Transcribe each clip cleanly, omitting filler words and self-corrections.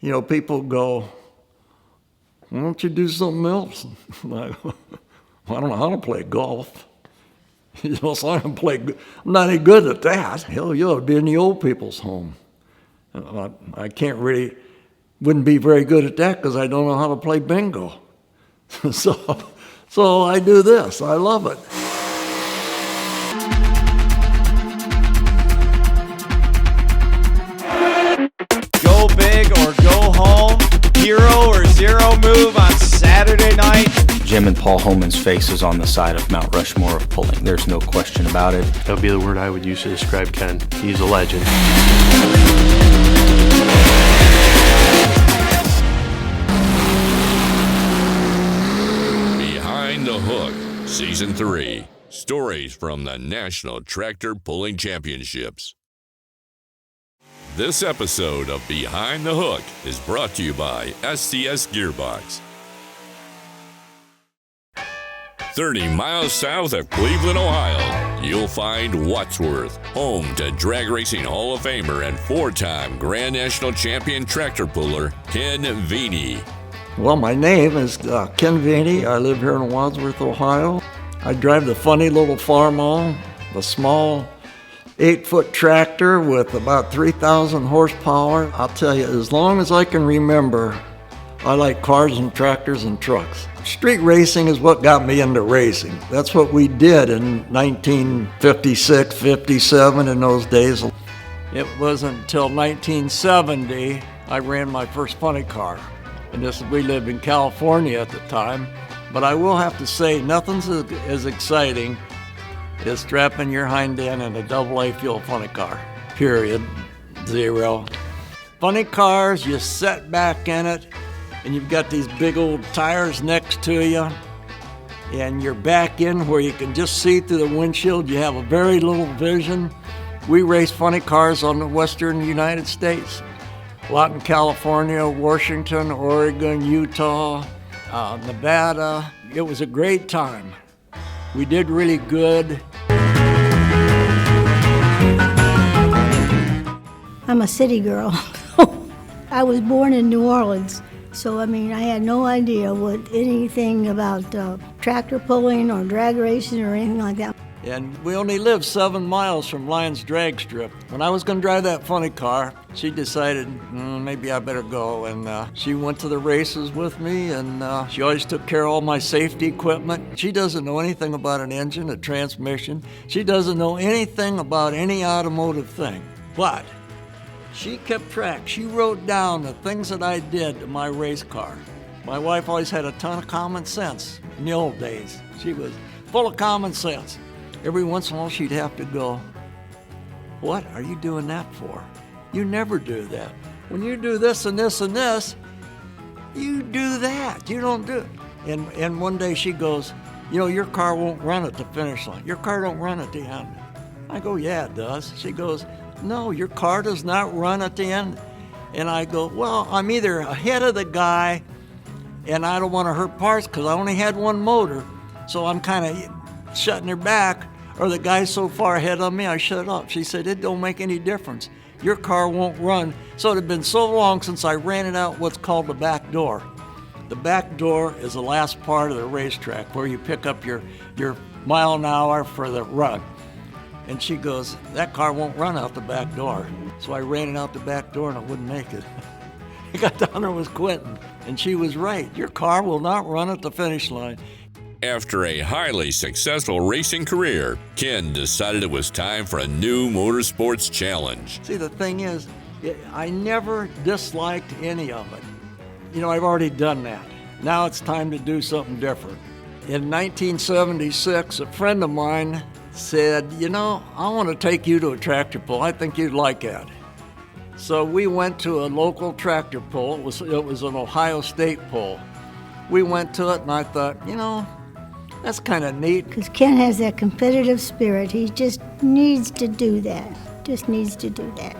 People go, why don't you do something else? I don't know how to play golf. So I'm not any good at that. Hell, you ought to be in the old people's home. I wouldn't be very good at that because I don't know how to play bingo. So I do this. I love it. Go big or go home. Hero or zero move on Saturday night. Jim and Paul Homan's face is on the side of Mount Rushmore of pulling. There's no question about it. That would be the word I would use to describe Ken. He's a legend. Behind the Hook, Season 3. Stories from the National Tractor Pulling Championships. This episode of Behind the Hook is brought to you by STS Gearbox. 30 miles south of Cleveland, Ohio, you'll find Wadsworth, home to Drag Racing Hall of Famer and 4-time Grand National Champion tractor puller Ken Veney. Well, my name is Ken Veney. I live here in Wadsworth, Ohio. I drive the funny little Farmall, the small 8-foot tractor with about 3,000 horsepower. I'll tell you, as long as I can remember, I like cars and tractors and trucks. Street racing is what got me into racing. That's what we did in 1956, 57 in those days. It wasn't until 1970 I ran my first funny car. And we lived in California at the time. But I will have to say, nothing's as exciting as strapping your hind end in a AA fuel funny car. Period. Zero. Funny cars, you sit back in it, and you've got these big old tires next to you, and you're back in where you can just see through the windshield. You have a very little vision. We race funny cars on the western United States. A lot in California, Washington, Oregon, Utah, Nevada. It was a great time. We did really good. I'm a city girl. I was born in New Orleans. So, I had no idea anything about tractor pulling or drag racing or anything like that. And we only lived 7 miles from Lyons Drag Strip. When I was going to drive that funny car, she decided maybe I better go. And she went to the races with me, and she always took care of all my safety equipment. She doesn't know anything about an engine, a transmission. She doesn't know anything about any automotive thing. But she kept track. She wrote down the things that I did to my race car. My wife always had a ton of common sense in the old days. She was full of common sense. Every once in a while she'd have to go, what are you doing that for? You never do that. When you do this and this and this, you do that. You don't do it. And one day she goes, your car won't run at the finish line. Your car don't run at the end. I go, yeah, it does. She goes, no, your car does not run at the end. And I go, well, I'm either ahead of the guy and I don't want to hurt parts because I only had one motor, so I'm kind of shutting her back, or the guy's so far ahead of me, I shut up. She said, it don't make any difference. Your car won't run. So it had been so long since I ran it out what's called the back door. The back door is the last part of the racetrack where you pick up your mile an hour for the run. And she goes, that car won't run out the back door. So I ran it out the back door and it wouldn't make it. I got down there and was quitting. And she was right. Your car will not run at the finish line. After a highly successful racing career, Ken decided it was time for a new motorsports challenge. See, the thing is, I never disliked any of it. I've already done that. Now it's time to do something different. In 1976, a friend of mine said, I want to take you to a tractor pull. I think you'd like that. So we went to a local tractor pull. It was an Ohio State pull. We went to it and I thought, that's kind of neat. Because Ken has that competitive spirit. He just needs to do that. Just needs to do that.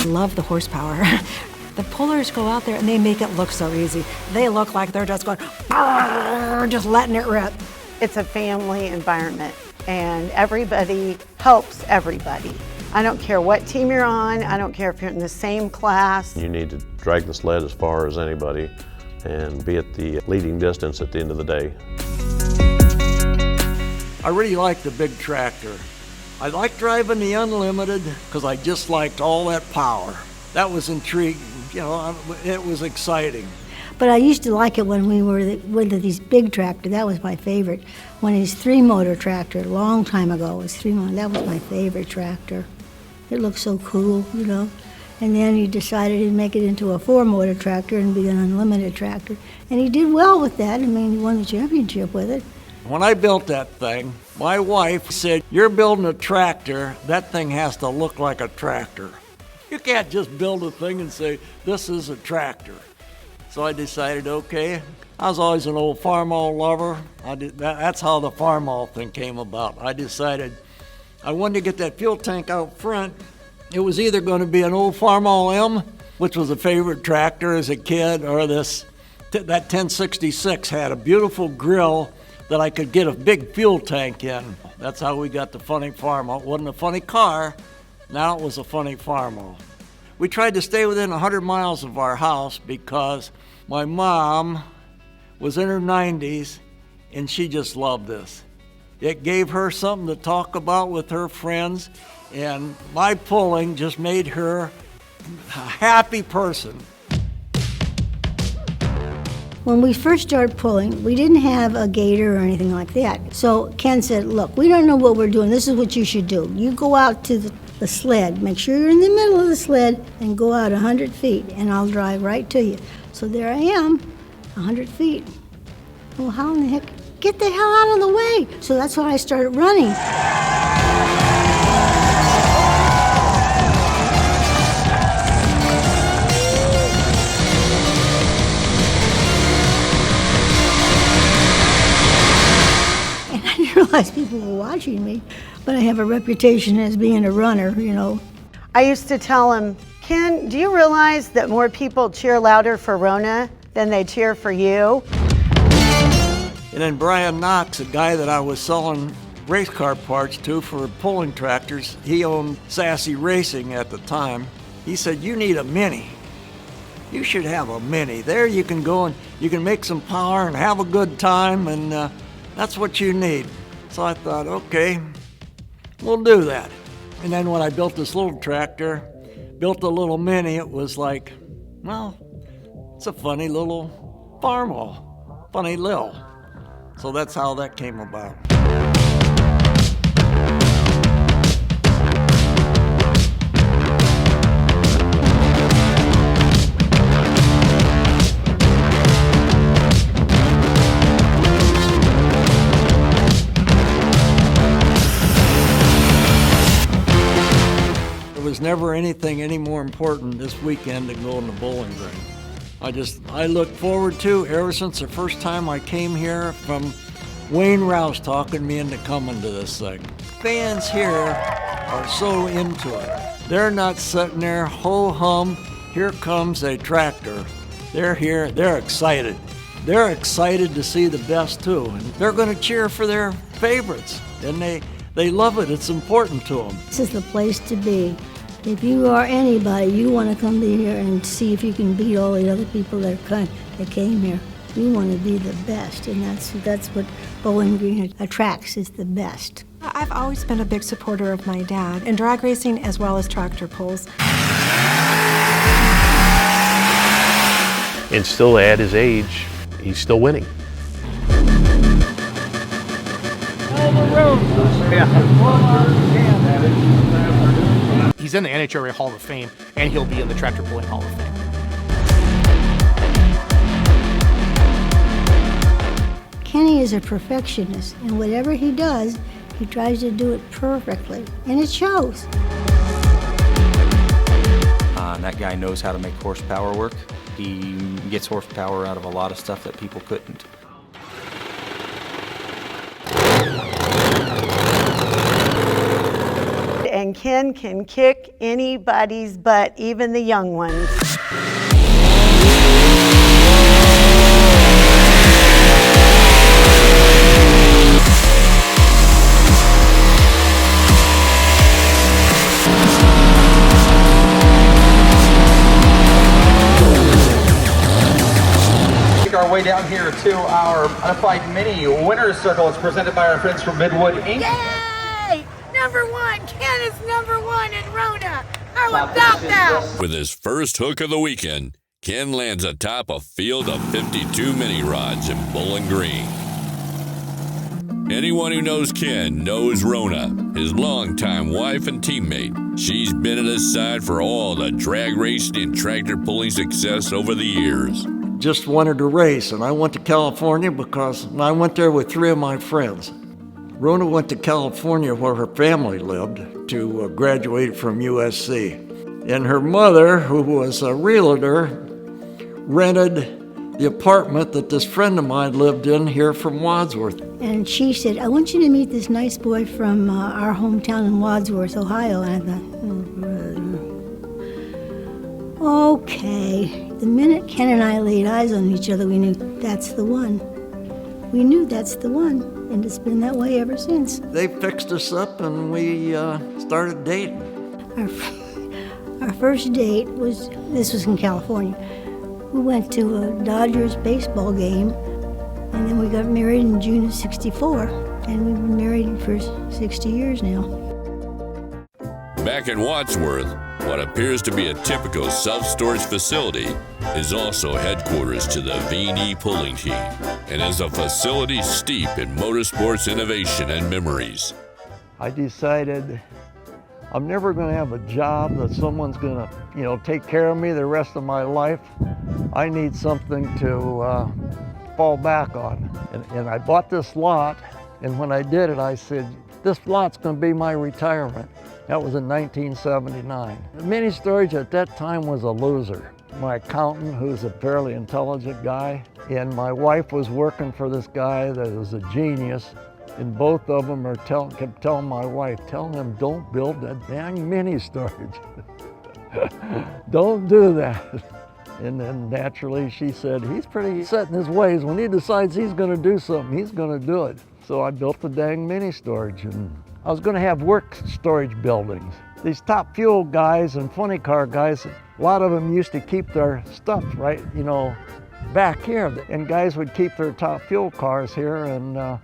Love the horsepower. The puller pullers go out there and they make it look so easy. They look like they're just going, just letting it rip. It's a family environment, and everybody helps everybody. I don't care what team you're on. I don't care if you're in the same class. You need to drag the sled as far as anybody and be at the leading distance at the end of the day. I really liked the big tractor. I liked driving the Unlimited because I just liked all that power. That was intriguing, it was exciting. But I used to like it when we were with these big tractor. That was my favorite. When his 3-motor tractor, a long time ago, was 3-motor. That was my favorite tractor. It looked so cool, And then he decided he'd make it into a 4-motor tractor and be an unlimited tractor. And he did well with that. He won the championship with it. When I built that thing, my wife said, "You're building a tractor, that thing has to look like a tractor. You can't just build a thing and say, this is a tractor." So I decided, okay, I was always an old Farmall lover. That's how the Farmall thing came about. I decided I wanted to get that fuel tank out front. It was either going to be an old Farmall M, which was a favorite tractor as a kid, or that 1066 had a beautiful grill that I could get a big fuel tank in. That's how we got the funny Farmall. It wasn't a funny car, now it was a funny Farmall. We tried to stay within 100 miles of our house because my mom was in her 90s and she just loved this. It gave her something to talk about with her friends, and my pulling just made her a happy person. When we first started pulling, we didn't have a gator or anything like that. So Ken said, "Look, we don't know what we're doing. This is what you should do. You go out to the sled, make sure you're in the middle of the sled, and go out 100 feet, and I'll drive right to you." So there I am, 100 feet. Well, how in the heck? Get the hell out of the way. So that's when I started running. And I didn't realize people were watching me, but I have a reputation as being a runner, I used to tell him, "Ken, do you realize that more people cheer louder for Rona than they cheer for you?" And then Brian Knox, a guy that I was selling race car parts to for pulling tractors, he owned Sassy Racing at the time. He said, "You need a Mini. You should have a Mini. There you can go and you can make some power and have a good time, and that's what you need." So I thought, okay, we'll do that. And then when I built this little tractor, built a little Mini, it was like, well, it's a funny little Farmall, funny Lil. So that's how that came about. There was never anything any more important this weekend than going to Bowling Green. I look forward to, ever since the first time I came here, from Wayne Rouse talking me into coming to this thing. Fans here are so into it. They're not sitting there, ho-hum, here comes a tractor. They're here, they're excited. They're excited to see the best too, and they're gonna cheer for their favorites, and they love it, it's important to them. This is the place to be. If you are anybody, you want to come to here and see if you can beat all the other people that came here. You want to be the best, and that's what Bowling Green attracts, is the best. I've always been a big supporter of my dad in drag racing as well as tractor pulls. And still at his age, he's still winning. He's in the NHRA Hall of Fame, and he'll be in the Tractor Pulling Hall of Fame. Kenny is a perfectionist, and whatever he does, he tries to do it perfectly, and it shows. That guy knows how to make horsepower work. He gets horsepower out of a lot of stuff that people couldn't. And Ken can kick anybody's butt, even the young ones. our way down here to our Modified Mini Winner's Circle. It's presented by our friends from Midwood Inc. Yay! Number one! Ken is number one in Rona! How about that? With his first hook of the weekend, Ken lands atop a field of 52 mini rods in Bowling Green. Anyone who knows Ken knows Rona, his longtime wife and teammate. She's been at his side for all the drag racing and tractor pulling success over the years. Just wanted to race, and I went to California because I went there with 3 of my friends. Rona went to California where her family lived to graduate from USC. And her mother, who was a realtor, rented the apartment that this friend of mine lived in here from Wadsworth. And she said, I want you to meet this nice boy from our hometown in Wadsworth, Ohio. And I thought, oh, brother. Okay. The minute Ken and I laid eyes on each other, we knew that's the one. We knew that's the one, and it's been that way ever since. They fixed us up, and we started dating. Our first date was in California. We went to a Dodgers baseball game, and then we got married in June of '64, and we've been married for 60 years now. Back in Wadsworth, what appears to be a typical self-storage facility is also headquarters to the Veney pulling team and is a facility steep in motorsports innovation and memories. I decided I'm never going to have a job that someone's going to, take care of me the rest of my life. I need something to fall back on. And I bought this lot, and when I did it, I said, this lot's going to be my retirement. That was in 1979. The mini storage at that time was a loser. My accountant, who's a fairly intelligent guy, and my wife was working for this guy that was a genius, and both of them kept telling my wife, telling him, don't build that dang mini storage. Don't do that. And then naturally she said, he's pretty set in his ways. When he decides he's gonna do something, he's gonna do it. So I built the dang mini storage, and I was gonna have work storage buildings. These top fuel guys and funny car guys, a lot of them used to keep their stuff right, back here. And guys would keep their top fuel cars here, and I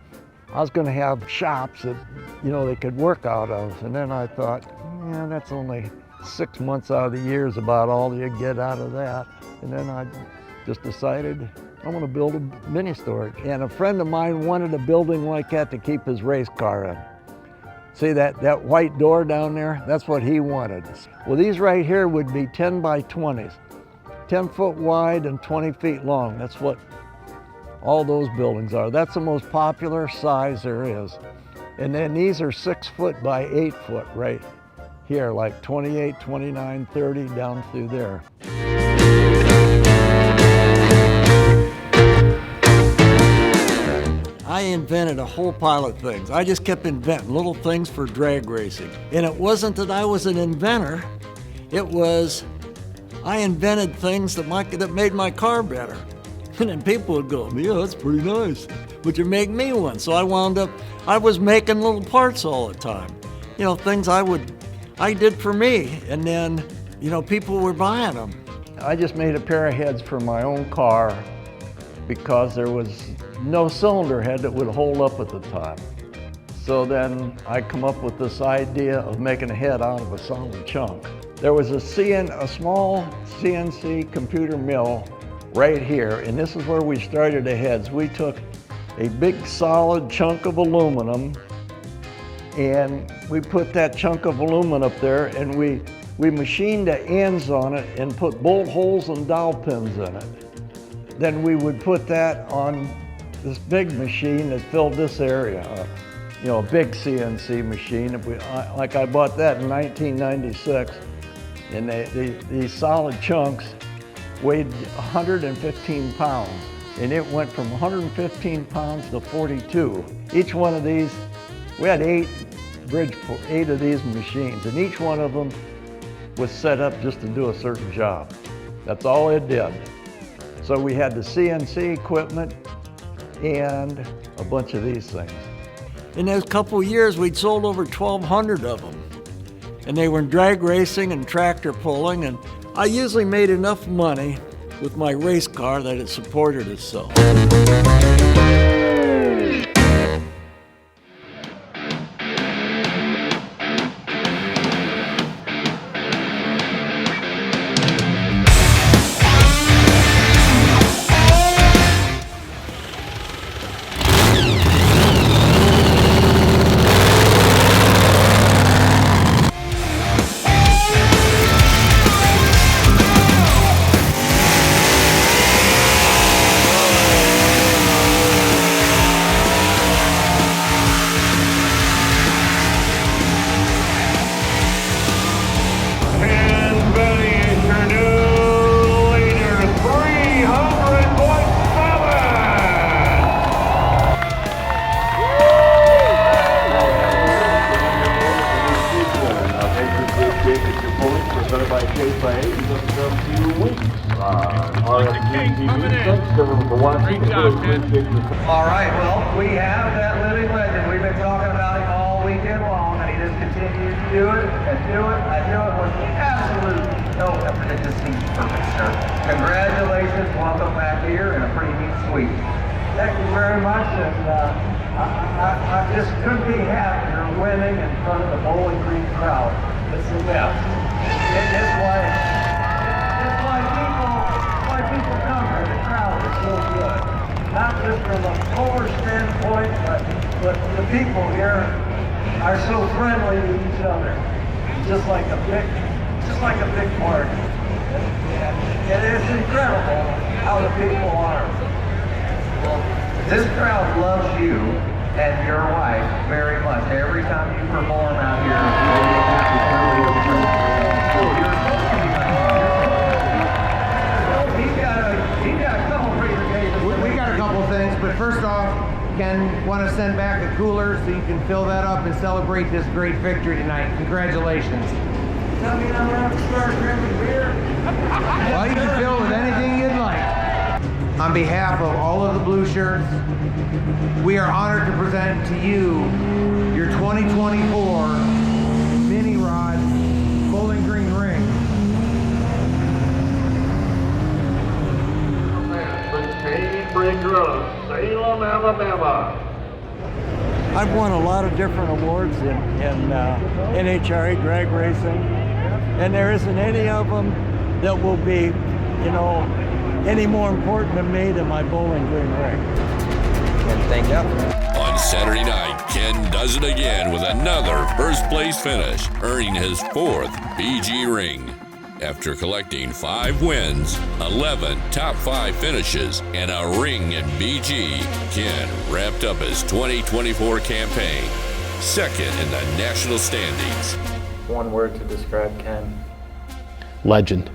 was gonna have shops that, they could work out of. And then I thought, that's only 6 months out of the year is about all you get out of that. And then I just decided I'm gonna build a mini storage. And a friend of mine wanted a building like that to keep his race car in. See that white door down there? That's what he wanted. Well, these right here would be 10 by 20s, 10 foot wide and 20 feet long. That's what all those buildings are. That's the most popular size there is. And then these are 6 foot by 8 foot right here, like 28, 29, 30 down through there. I invented a whole pile of things. I just kept inventing little things for drag racing. And it wasn't that I was an inventor, it was I invented things that made my car better. And then people would go, yeah, that's pretty nice. Would you make me one? So I was making little parts all the time. Things I did for me. And then, people were buying them. I just made a pair of heads for my own car because there was no cylinder head that would hold up at the time. So then I come up with this idea of making a head out of a solid chunk. There was a small CNC computer mill right here, and this is where we started the heads. We took a big solid chunk of aluminum, and we put that chunk of aluminum up there, and we machined the ends on it and put bolt holes and dowel pins in it. Then we would put that on this big machine that filled this area, a big CNC machine. I bought that in 1996, and these solid chunks weighed 115 pounds, and it went from 115 pounds to 42. Each one of these, we had 8 of these machines, and each one of them was set up just to do a certain job. That's all it did. So we had the CNC equipment and a bunch of these things. In those couple years, we'd sold over 1,200 of them. And they were in drag racing and tractor pulling, and I usually made enough money with my race car that it supported itself. Ken Veney is your new leader, 300.7. Presented by K-Play, just a few weeks. Thanks everyone for watching. All right, well, we have that living legend. We've been talking about him all weekend long, and he just continues to do it and do it and do it with absolute no effort. It just seems perfect, sir. Congratulations, welcome back here, and a pretty neat suite. Thank you very much, and I just couldn't be happier winning in front of the Bowling Green crowd. It's the best. It's why people come here. The crowd is so good. Not just from a polar standpoint, but the people here are so friendly to each other. Just like a big party. It is incredible how the people are. Well, this crowd loves you and your wife very much. Every time you perform out here, he's got a couple presentations. We got a couple things, but first off, Ken, want to send back a cooler so you can fill that up and celebrate this great victory tonight. Congratulations. Tell me I'm going to start drinking beer. Well, you can fill it with anything you'd like. On behalf of all of the blue shirts, we are honored to present to you your 2024 Mini Rod Bowling Green ring. Salem, Alabama. I've won a lot of different awards in NHRA drag racing, and there isn't any of them that will be, any more important to me than my Bowling Green ring. And thank you. On Saturday night, Ken does it again with another first place finish, earning his 4th BG ring. After collecting 5 wins, 11 top 5 finishes, and a ring in BG, Ken wrapped up his 2024 campaign, second in the national standings. One word to describe Ken. Legend.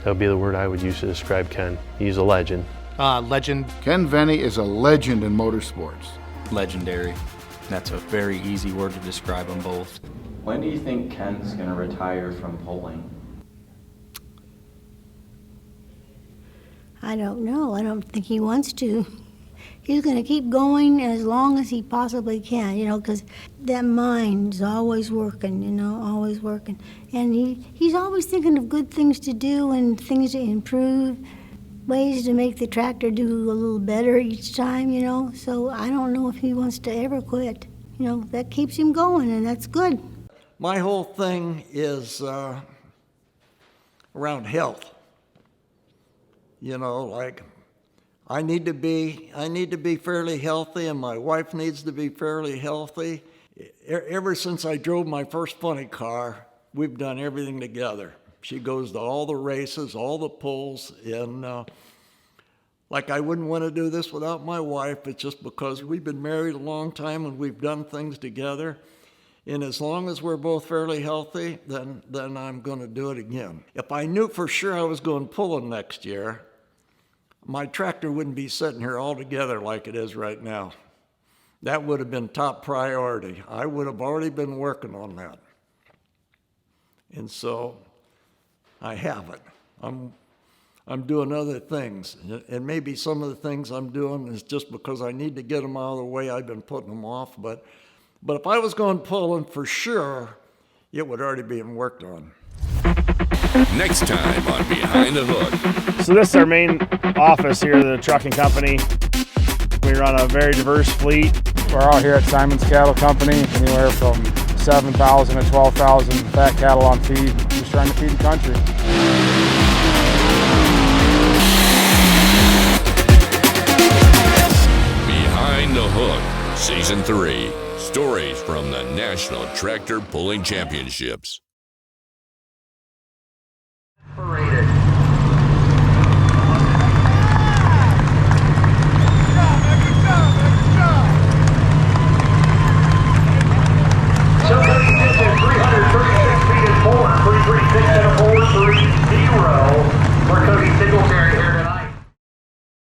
That would be the word I would use to describe Ken. He's a legend. Legend. Ken Veney is a legend in motorsports. Legendary. That's a very easy word to describe them both. When do you think Ken's going to retire from polling? I don't know. I don't think he wants to. He's going to keep going as long as he possibly can, because that mind's always working, always working. And he's always thinking of good things to do and things to improve, ways to make the tractor do a little better each time, So I don't know if he wants to ever quit. That keeps him going, and that's good. My whole thing is around health. I need to be fairly healthy, and my wife needs to be fairly healthy. Ever since I drove my first funny car, we've done everything together. She goes to all the races, all the pulls, and I wouldn't want to do this without my wife. It's just because we've been married a long time and we've done things together. And as long as we're both fairly healthy, then I'm going to do it again. If I knew for sure I was going pulling next year, my tractor wouldn't be sitting here all together like it is right now. That would have been top priority. I would have already been working on that. And so I haven't. I'm doing other things. And maybe some of the things I'm doing is just because I need to get them out of the way. I've been putting them off. But if I was going pulling for sure, it would already be worked on. Next time on Behind the Hook. So this is our main office here at the trucking company. We run a very diverse fleet. We're out here at Simon's Cattle Company, anywhere from 7,000 to 12,000 fat cattle on feed, just trying to feed the country. Behind the Hook, Season 3. Stories from the National Tractor Pulling Championships.